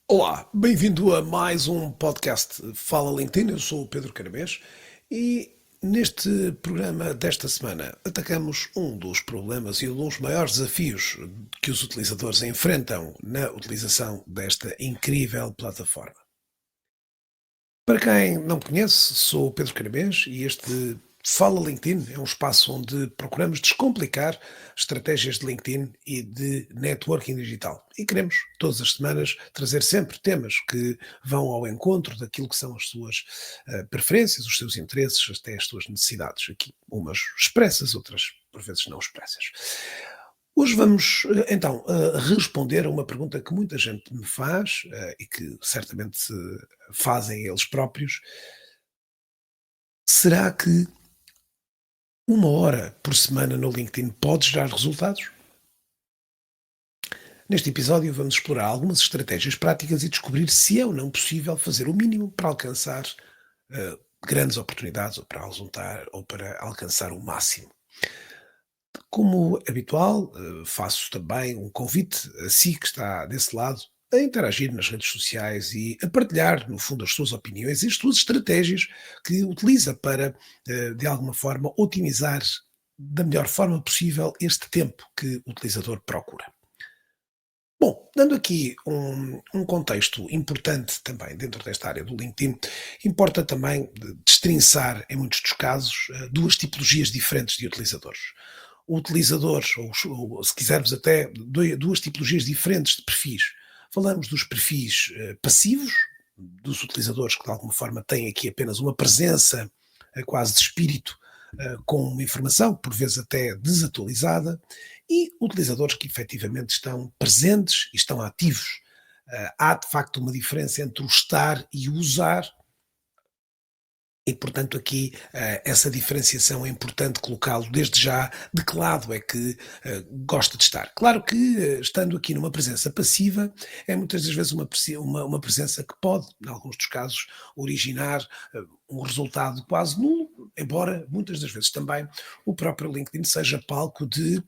Olá, bem-vindo a mais um podcast Fala LinkedIn. Eu sou o Pedro Caramês e neste programa desta semana atacamos um dos problemas e um dos maiores desafios que os utilizadores enfrentam na utilização desta incrível plataforma. Para quem não me conhece, sou o Pedro Caramês e este Fala LinkedIn é um espaço onde procuramos descomplicar estratégias de LinkedIn e de networking digital. E queremos, todas as semanas, trazer sempre temas que vão ao encontro daquilo que são as suas preferências, os seus interesses, até as suas necessidades. Aqui, umas expressas, outras por vezes não expressas. Hoje vamos então responder a uma pergunta que muita gente me faz e que certamente fazem eles próprios. Será que uma hora por semana no LinkedIn pode gerar resultados? Neste episódio vamos explorar algumas estratégias práticas e descobrir se é ou não possível fazer o mínimo para alcançar grandes oportunidades ou para alcançar o máximo. Como habitual, faço também um convite a si que está desse lado a interagir nas redes sociais e a partilhar, no fundo, as suas opiniões e as suas estratégias que utiliza para, de alguma forma, otimizar da melhor forma possível este tempo que o utilizador procura. Bom, dando aqui um contexto importante também dentro desta área do LinkedIn, importa também destrinçar, em muitos dos casos, duas tipologias diferentes de utilizadores. Utilizadores, ou se quisermos até duas tipologias diferentes de perfis. Falamos dos perfis passivos, dos utilizadores que de alguma forma têm aqui apenas uma presença quase de espírito com uma informação, por vezes até desatualizada, e utilizadores que efetivamente estão presentes e estão ativos. Há de facto uma diferença entre o estar e o usar, e, portanto, aqui essa diferenciação é importante colocá-lo desde já de que lado é que gosta de estar. Claro que, estando aqui numa presença passiva, é muitas das vezes uma presença que pode, em alguns dos casos, originar um resultado quase nulo, embora muitas das vezes também o próprio LinkedIn seja palco de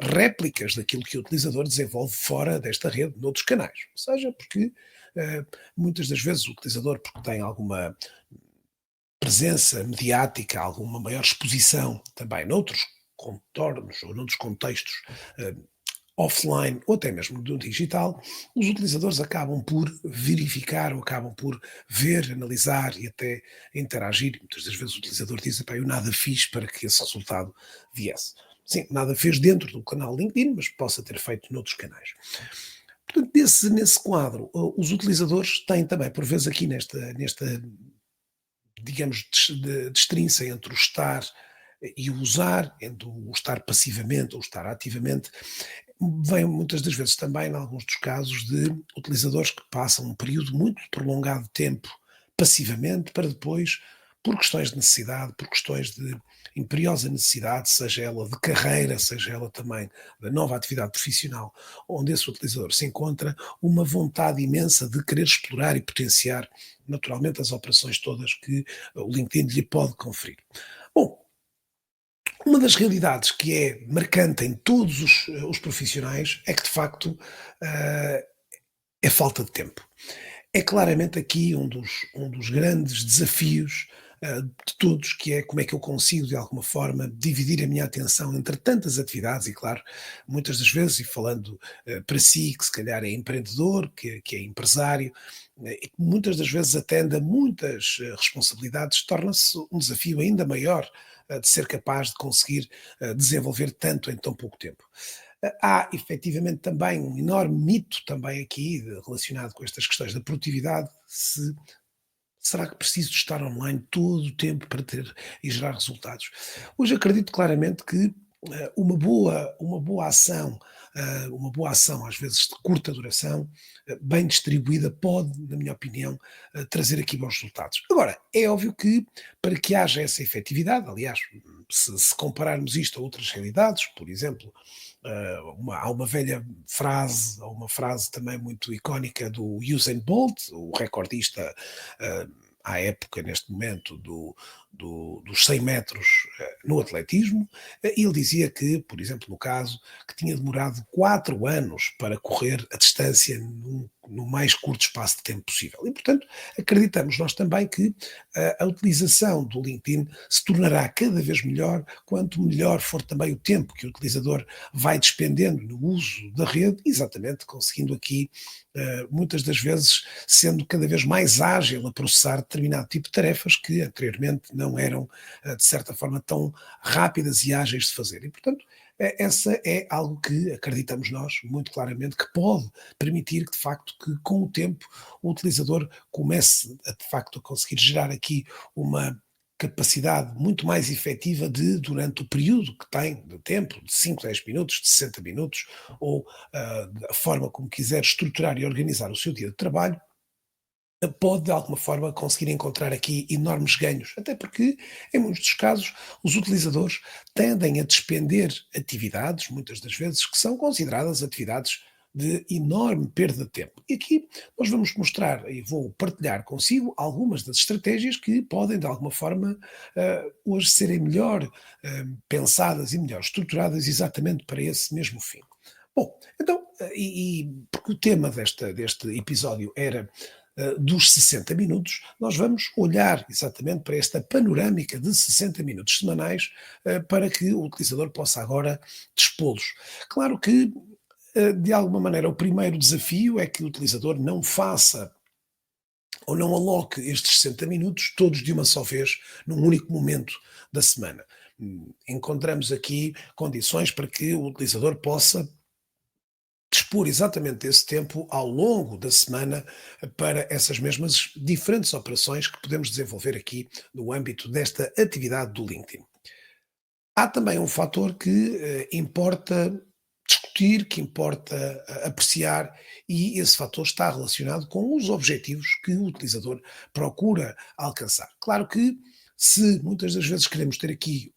réplicas daquilo que o utilizador desenvolve fora desta rede, noutros canais. Ou seja, porque muitas das vezes o utilizador, porque tem alguma presença mediática, alguma maior exposição também noutros contornos ou noutros contextos eh, offline ou até mesmo do digital, os utilizadores acabam por verificar ou acabam por ver, analisar e até interagir. Muitas das vezes o utilizador diz: "Epá, eu nada fiz para que esse resultado viesse." Sim, nada fez dentro do canal LinkedIn, mas possa ter feito noutros canais. Portanto, nesse quadro, os utilizadores têm também, por vezes, aqui nesta digamos, destrinça entre o estar e o usar, entre o estar passivamente ou o estar ativamente, vem muitas das vezes também, em alguns dos casos, de utilizadores que passam um período muito prolongado de tempo passivamente para depois, por questões de necessidade, por questões de imperiosa necessidade, seja ela de carreira, seja ela também da nova atividade profissional, onde esse utilizador se encontra, uma vontade imensa de querer explorar e potenciar naturalmente as operações todas que o LinkedIn lhe pode conferir. Bom, uma das realidades que é marcante em todos os profissionais é que, de facto, ah, é falta de tempo. É claramente aqui um dos grandes desafios de todos, que é como é que eu consigo, de alguma forma, dividir a minha atenção entre tantas atividades e, claro, muitas das vezes, e falando para si, que se calhar é empreendedor, que é empresário, e que muitas das vezes atende a muitas responsabilidades, torna-se um desafio ainda maior de ser capaz de conseguir desenvolver tanto em tão pouco tempo. Há efetivamente também um enorme mito também aqui relacionado com estas questões da produtividade. Será que preciso de estar online todo o tempo para ter e gerar resultados? Hoje acredito claramente que uma boa ação, às vezes de curta duração, bem distribuída, pode, na minha opinião, trazer aqui bons resultados. Agora, é óbvio que para que haja essa efetividade, aliás, se compararmos isto a outras realidades, por exemplo, há uma velha frase, ou uma frase também muito icónica do Usain Bolt, o recordista eh, à época, neste momento, dos 100 metros no atletismo. Ele dizia que, por exemplo, no caso, que tinha demorado 4 anos para correr a distância no mais curto espaço de tempo possível. E, portanto, acreditamos nós também que a utilização do LinkedIn se tornará cada vez melhor quanto melhor for também o tempo que o utilizador vai despendendo no uso da rede, exatamente conseguindo aqui, muitas das vezes, sendo cada vez mais ágil a processar determinado tipo de tarefas que anteriormente não eram, de certa forma, tão rápidas e ágeis de fazer. E, portanto, essa é algo que acreditamos nós, muito claramente, que pode permitir que, de facto, que com o tempo o utilizador comece, de facto, a conseguir gerar aqui uma capacidade muito mais efetiva de, durante o período que tem de tempo, de 5, 10 minutos, de 60 minutos, ou da forma como quiser estruturar e organizar o seu dia de trabalho, pode de alguma forma conseguir encontrar aqui enormes ganhos, até porque, em muitos dos casos, os utilizadores tendem a despender atividades, muitas das vezes, que são consideradas atividades de enorme perda de tempo. E aqui nós vamos mostrar e vou partilhar consigo algumas das estratégias que podem, de alguma forma, hoje serem melhor pensadas e melhor estruturadas exatamente para esse mesmo fim. Bom, então, porque o tema deste episódio era dos 60 minutos, nós vamos olhar exatamente para esta panorâmica de 60 minutos semanais para que o utilizador possa agora dispô-los. Claro que, de alguma maneira, o primeiro desafio é que o utilizador não faça ou não aloque estes 60 minutos todos de uma só vez, num único momento da semana. Encontramos aqui condições para que o utilizador possa dispor exatamente desse tempo ao longo da semana para essas mesmas diferentes operações que podemos desenvolver aqui no âmbito desta atividade do LinkedIn. Há também um fator que importa discutir, que importa apreciar, e esse fator está relacionado com os objetivos que o utilizador procura alcançar. Claro que, se muitas das vezes queremos ter aqui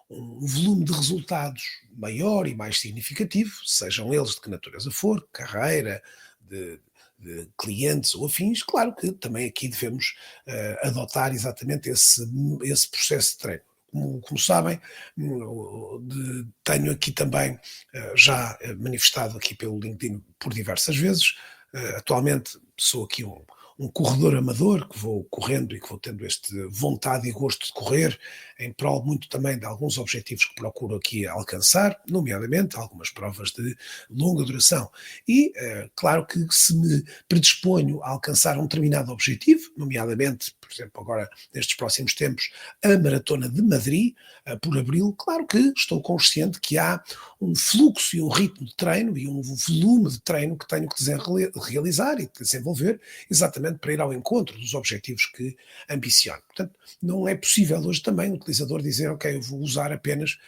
um volume de resultados maior e mais significativo, sejam eles de que natureza for, carreira, de, de clientes ou afins, claro que também aqui devemos adotar exatamente esse processo de treino. Como sabem, tenho aqui também já manifestado aqui pelo LinkedIn por diversas vezes. Atualmente sou aqui um corredor amador, que vou correndo e que vou tendo este vontade e gosto de correr, em prol muito também de alguns objetivos que procuro aqui alcançar, nomeadamente algumas provas de longa duração. E, claro que se me predisponho a alcançar um determinado objetivo, nomeadamente, por exemplo, agora nestes próximos tempos, a Maratona de Madrid, por abril, claro que estou consciente que há um fluxo e um ritmo de treino e um volume de treino que tenho que realizar e desenvolver, exatamente para ir ao encontro dos objetivos que ambiciono. Portanto, não é possível hoje também o utilizador dizer, ok, eu vou usar apenas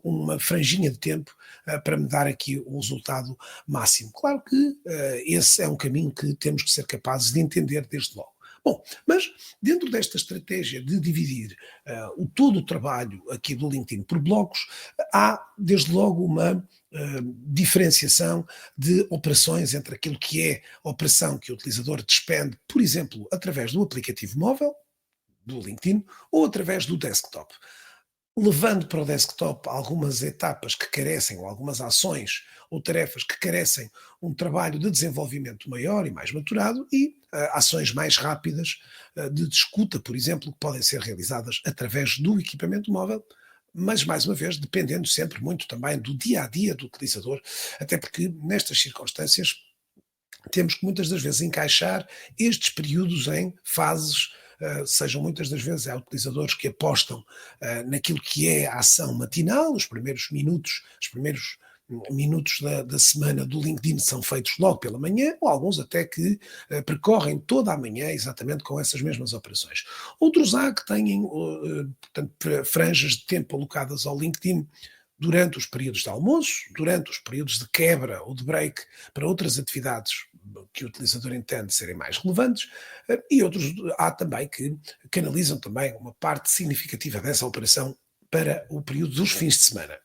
uma franjinha de tempo para me dar aqui o resultado máximo. Claro que esse é um caminho que temos que ser capazes de entender desde logo. Bom, mas dentro desta estratégia de dividir todo o trabalho aqui do LinkedIn por blocos, há desde logo uma diferenciação de operações entre aquilo que é a operação que o utilizador despende, por exemplo, através do aplicativo móvel, do LinkedIn, ou através do desktop, levando para o desktop algumas etapas que carecem, ou algumas ações ou tarefas que carecem um trabalho de desenvolvimento maior e mais maturado, e ações mais rápidas de escuta, por exemplo, que podem ser realizadas através do equipamento móvel, mas mais uma vez dependendo sempre muito também do dia a dia do utilizador, até porque nestas circunstâncias temos que muitas das vezes encaixar estes períodos em fases, sejam muitas das vezes há utilizadores que apostam naquilo que é a ação matinal, os primeiros minutos da semana do LinkedIn são feitos logo pela manhã, ou alguns até que percorrem toda a manhã exatamente com essas mesmas operações. Outros há que têm, portanto, franjas de tempo alocadas ao LinkedIn durante os períodos de almoço, durante os períodos de quebra ou de break para outras atividades que o utilizador entende serem mais relevantes, e outros há também que canalizam também uma parte significativa dessa operação para o período dos fins de semana.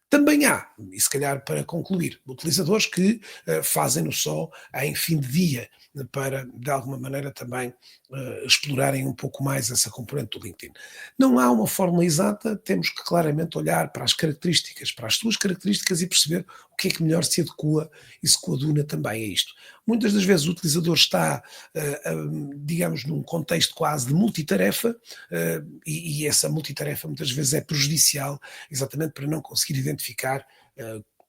Também há, e se calhar para concluir, utilizadores que fazem-no só em fim de dia, para de alguma maneira também explorarem um pouco mais essa componente do LinkedIn. Não há uma fórmula exata, temos que claramente olhar para as características, para as suas características e perceber o que é que melhor se adequa e se coaduna também a isto. Muitas das vezes o utilizador está, digamos, num contexto quase de multitarefa, e essa multitarefa muitas vezes é prejudicial, exatamente para não conseguir identificar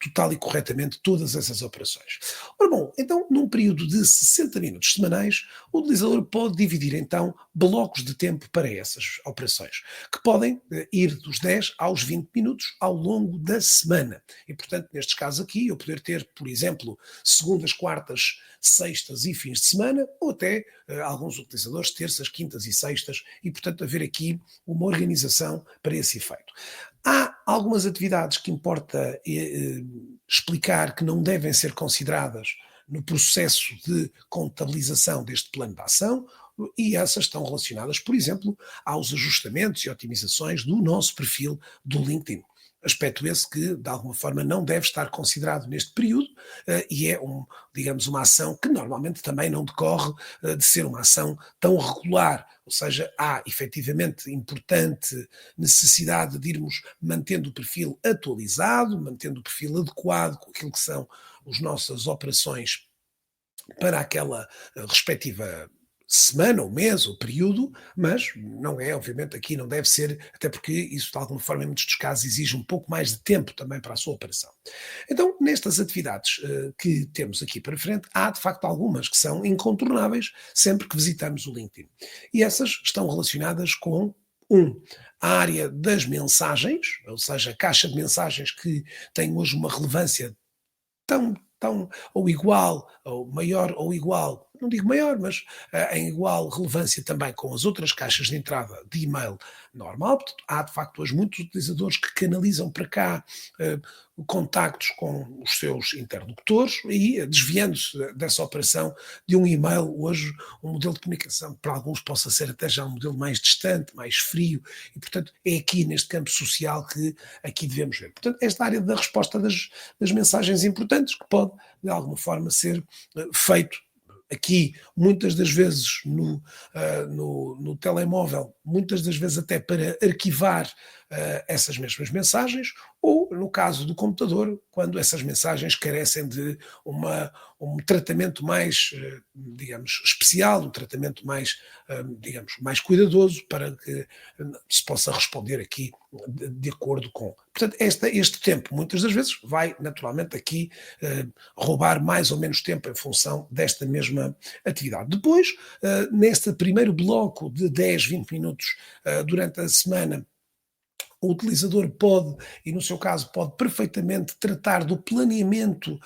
total e corretamente todas essas operações. Ora bom, então num período de 60 minutos semanais, o utilizador pode dividir então blocos de tempo para essas operações, que podem ir dos 10 aos 20 minutos ao longo da semana. E portanto, nestes casos aqui, eu poder ter, por exemplo, segundas, quartas, sextas e fins de semana, ou até alguns utilizadores terças, quintas e sextas, e portanto haver aqui uma organização para esse efeito. Há algumas atividades que importa explicar que não devem ser consideradas no processo de contabilização deste plano de ação, e essas estão relacionadas, por exemplo, aos ajustamentos e otimizações do nosso perfil do LinkedIn. Aspecto esse que, de alguma forma, não deve estar considerado neste período, e é, digamos, uma ação que normalmente também não decorre de ser uma ação tão regular, ou seja, há efetivamente importante necessidade de irmos mantendo o perfil atualizado, mantendo o perfil adequado com aquilo que são as nossas operações para aquela respectiva semana, ou mês, ou período, mas não é, obviamente, aqui não deve ser, até porque isso de alguma forma, em muitos dos casos, exige um pouco mais de tempo também para a sua operação. Então, nestas atividades que temos aqui para frente, há de facto algumas que são incontornáveis sempre que visitamos o LinkedIn. E essas estão relacionadas com a área das mensagens, ou seja, a caixa de mensagens que tem hoje uma relevância tão ou igual, ou maior ou igual, não digo maior, mas em igual relevância também com as outras caixas de entrada de e-mail normal. Portanto, há de facto hoje muitos utilizadores que canalizam para cá eh, contactos com os seus interlocutores e desviando-se dessa operação de um e-mail, hoje um modelo de comunicação que para alguns possa ser até já um modelo mais distante, mais frio, e portanto é aqui neste campo social que aqui devemos ver. Portanto, esta área da resposta das mensagens importantes que pode de alguma forma ser feito aqui, muitas das vezes no telemóvel, muitas das vezes até para arquivar essas mesmas mensagens, ou no caso do computador, quando essas mensagens carecem de um tratamento mais, digamos, especial, um tratamento mais, digamos, mais cuidadoso para que se possa responder aqui de acordo com. Portanto, este tempo, muitas das vezes, vai naturalmente aqui roubar mais ou menos tempo em função desta mesma atividade. Depois, neste primeiro bloco de 10, 20 minutos durante a semana, o utilizador pode, e no seu caso pode perfeitamente tratar do planeamento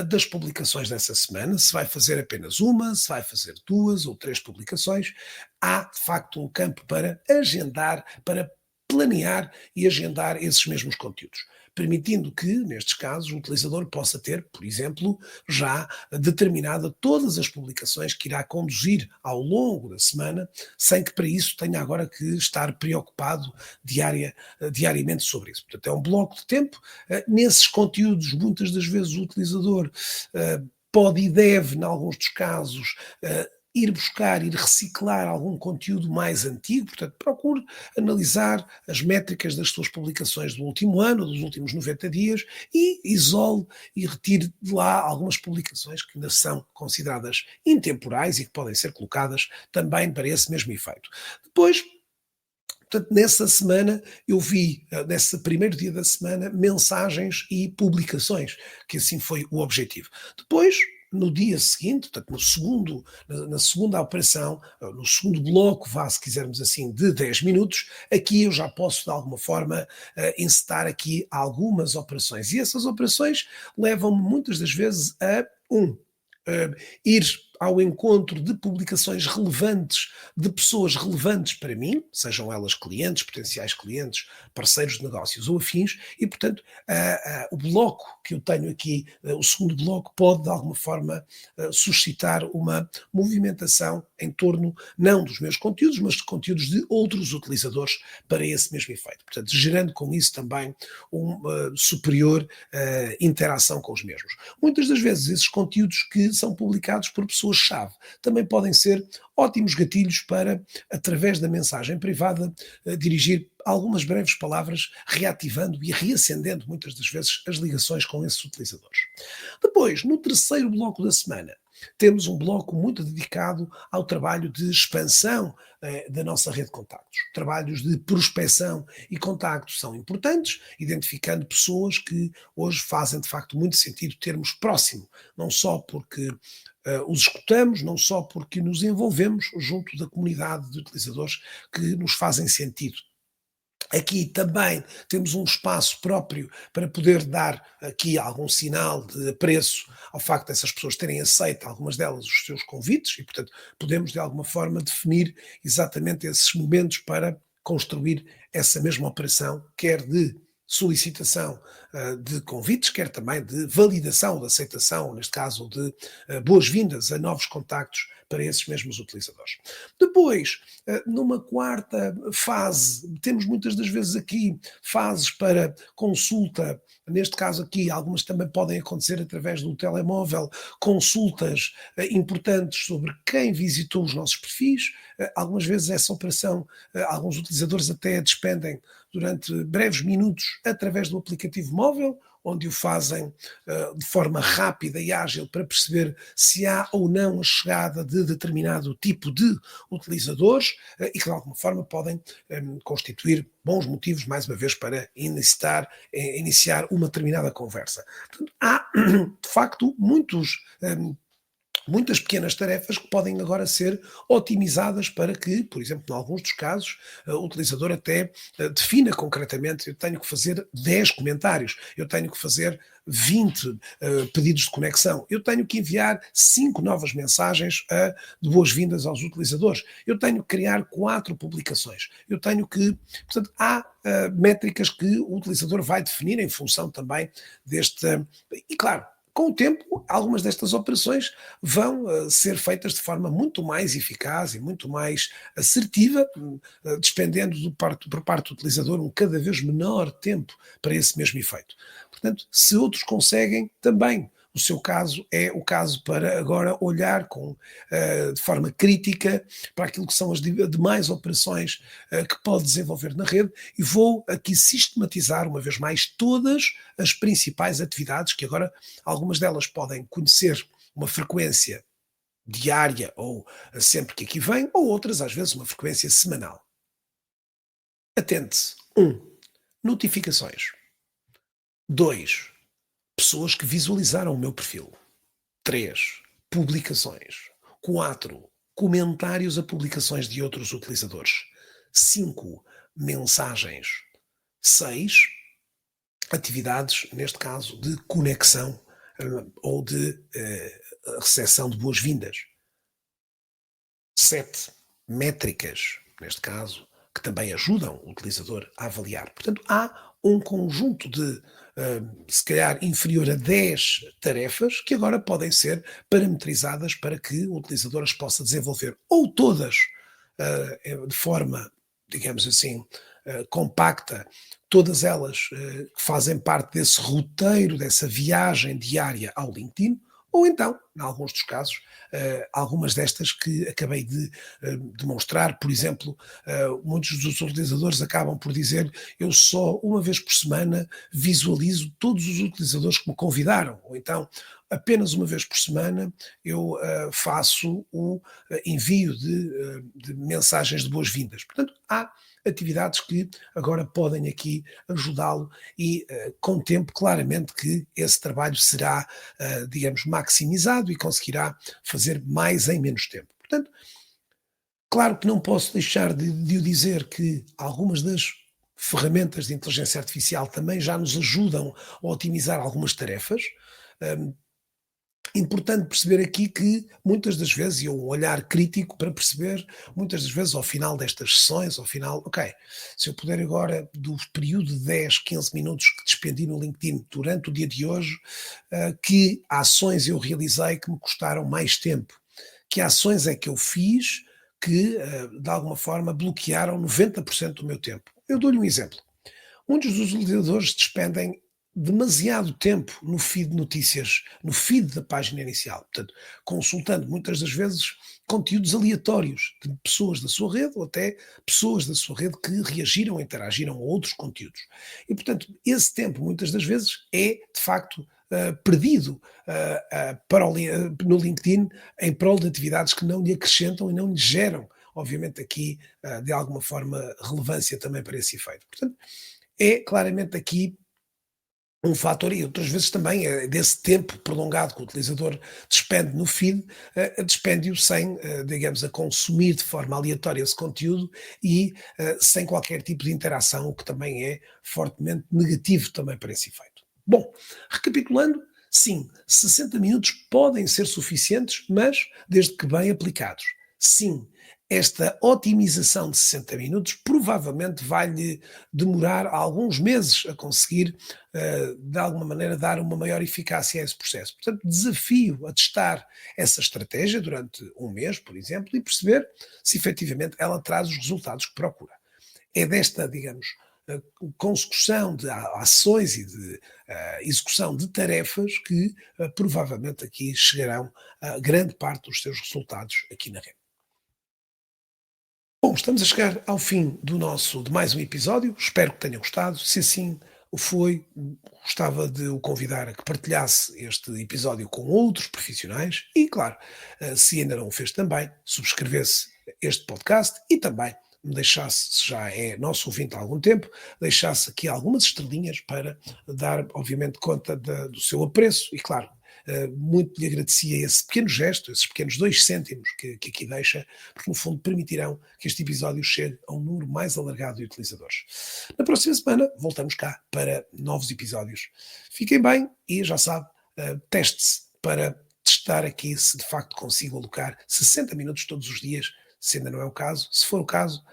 das publicações dessa semana, se vai fazer apenas uma, se vai fazer duas ou três publicações, há de facto um campo para agendar, para planear e agendar esses mesmos conteúdos, permitindo que, nestes casos, o utilizador possa ter, por exemplo, já determinada todas as publicações que irá conduzir ao longo da semana, sem que para isso tenha agora que estar preocupado diariamente sobre isso. Portanto, é um bloco de tempo. Nesses conteúdos, muitas das vezes o utilizador pode e deve, em alguns dos casos, ir buscar, ir reciclar algum conteúdo mais antigo, portanto, procure analisar as métricas das suas publicações do último ano, dos últimos 90 dias, e isole e retire de lá algumas publicações que ainda são consideradas intemporais e que podem ser colocadas também para esse mesmo efeito. Depois, portanto, nessa semana eu vi, nesse primeiro dia da semana, mensagens e publicações, que assim foi o objetivo. Depois, no dia seguinte, portanto, na segunda operação, no segundo bloco, vá, se quisermos assim, de 10 minutos, aqui eu já posso, de alguma forma, encetar aqui algumas operações. E essas operações levam-me muitas das vezes a, ir ao encontro de publicações relevantes, de pessoas relevantes para mim, sejam elas clientes, potenciais clientes, parceiros de negócios ou afins, e portanto o bloco que eu tenho aqui, o segundo bloco, pode de alguma forma suscitar uma movimentação em torno não dos meus conteúdos, mas de conteúdos de outros utilizadores para esse mesmo efeito. Portanto, gerando com isso também uma superior interação com os mesmos. Muitas das vezes esses conteúdos que são publicados por pessoas pessoas-chave, também podem ser ótimos gatilhos para, através da mensagem privada, dirigir algumas breves palavras, reativando e reacendendo muitas das vezes as ligações com esses utilizadores. Depois, no terceiro bloco da semana, temos um bloco muito dedicado ao trabalho de expansão da nossa rede de contactos. Trabalhos de prospecção e contactos são importantes, identificando pessoas que hoje fazem de facto muito sentido termos próximo, não só porque os escutamos, não só porque nos envolvemos junto da comunidade de utilizadores que nos fazem sentido. Aqui também temos um espaço próprio para poder dar aqui algum sinal de apreço ao facto dessas pessoas terem aceito, algumas delas, os seus convites e, portanto, podemos de alguma forma definir exatamente esses momentos para construir essa mesma operação, quer de solicitação de convites, quer também de validação, de aceitação, neste caso de boas-vindas a novos contactos para esses mesmos utilizadores. Depois, numa quarta fase, temos muitas das vezes aqui fases para consulta, neste caso aqui, algumas também podem acontecer através do telemóvel, consultas importantes sobre quem visitou os nossos perfis. Algumas vezes essa operação, alguns utilizadores até despendem durante breves minutos através do aplicativo móvel, onde o fazem de forma rápida e ágil para perceber se há ou não a chegada de determinado tipo de utilizadores e que de alguma forma podem constituir bons motivos, mais uma vez, para iniciar uma determinada conversa. Portanto, há de facto muitas pequenas tarefas que podem agora ser otimizadas para que, por exemplo, em alguns dos casos, o utilizador até defina concretamente: eu tenho que fazer 10 comentários, eu tenho que fazer 20 pedidos de conexão, eu tenho que enviar 5 novas mensagens de boas-vindas aos utilizadores, eu tenho que criar 4 publicações, eu tenho que. Portanto, há métricas que o utilizador vai definir em função também deste. E claro, com o tempo, algumas destas operações vão ser feitas de forma muito mais eficaz e muito mais assertiva, despendendo por parte do utilizador um cada vez menor tempo para esse mesmo efeito. Portanto, se outros conseguem, também o seu caso é o caso para agora olhar de forma crítica para aquilo que são as demais operações que pode desenvolver na rede e vou aqui sistematizar uma vez mais todas as principais atividades que agora algumas delas podem conhecer uma frequência diária ou sempre que aqui vem, ou outras às vezes uma frequência semanal. Atente-se. 1. Notificações. 2. Pessoas que visualizaram o meu perfil. 3. Publicações. 4. Comentários a publicações de outros utilizadores. 5. Mensagens. 6. Atividades, neste caso, de conexão ou de recepção de boas-vindas. 7. Métricas, neste caso, que também ajudam o utilizador a avaliar. Portanto, há um conjunto de, se calhar, inferior a 10 tarefas que agora podem ser parametrizadas para que o utilizador as possa desenvolver ou todas de forma, digamos assim, compacta, todas elas que fazem parte desse roteiro, dessa viagem diária ao LinkedIn, ou então, em alguns dos casos, algumas destas que acabei de demonstrar, por exemplo, muitos dos utilizadores acabam por dizer: eu só uma vez por semana visualizo todos os utilizadores que me convidaram, ou então apenas uma vez por semana eu faço o envio de mensagens de boas-vindas. Portanto, há atividades que agora podem aqui ajudá-lo e contemplo claramente que esse trabalho será, digamos, maximizado e conseguirá fazer mais em menos tempo. Portanto, claro que não posso deixar de o dizer que algumas das ferramentas de inteligência artificial também já nos ajudam a otimizar algumas tarefas. hum, Importante perceber aqui que muitas das vezes, e um olhar crítico para perceber, muitas das vezes ao final destas sessões, ao final, ok, se eu puder agora, do período de 10, 15 minutos que despendi no LinkedIn durante o dia de hoje, que ações eu realizei que me custaram mais tempo? Que ações é que eu fiz que, de alguma forma, bloquearam 90% do meu tempo? Eu dou-lhe um exemplo. Muitos dos utilizadores despendem demasiado tempo no feed de notícias, no feed da página inicial. Portanto, consultando muitas das vezes conteúdos aleatórios de pessoas da sua rede ou até pessoas da sua rede que reagiram, interagiram a outros conteúdos. E, portanto, esse tempo muitas das vezes é, de facto, perdido no LinkedIn em prol de atividades que não lhe acrescentam e não lhe geram, obviamente, aqui, de alguma forma, relevância também para esse efeito. Portanto, é claramente aqui um fator e outras vezes também desse tempo prolongado que o utilizador despende no feed, despende-o sem, digamos, a consumir de forma aleatória esse conteúdo e sem qualquer tipo de interação, o que também é fortemente negativo também para esse efeito. Bom, recapitulando, sim, 60 minutos podem ser suficientes, mas desde que bem aplicados. Sim, esta otimização de 60 minutos provavelmente vai-lhe demorar alguns meses a conseguir de alguma maneira, dar uma maior eficácia a esse processo. Portanto, desafio a testar essa estratégia durante um mês, por exemplo, e perceber se efetivamente ela traz os resultados que procura. É desta, digamos, consecução de ações e de execução de tarefas que provavelmente aqui chegarão a grande parte dos seus resultados aqui na rede. Bom, estamos a chegar ao fim de mais um episódio. Espero que tenha gostado. Se assim o foi, gostava de o convidar a que partilhasse este episódio com outros profissionais e, claro, se ainda não o fez também, subscrevesse este podcast e também me deixasse, se já é nosso ouvinte há algum tempo, deixasse aqui algumas estrelinhas para dar, obviamente, conta do seu apreço e, claro, muito lhe agradecia esse pequeno gesto, esses pequenos 2 cêntimos que aqui deixa, porque no fundo permitirão que este episódio chegue a um número mais alargado de utilizadores. Na próxima semana voltamos cá para novos episódios. Fiquem bem e já sabe, teste-se para testar aqui se de facto consigo alocar 60 minutos todos os dias, se ainda não é o caso. Se for o caso,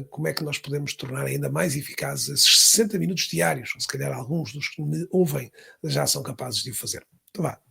como é que nós podemos tornar ainda mais eficazes esses 60 minutos diários? Se calhar alguns dos que me ouvem já são capazes de o fazer. Então vá,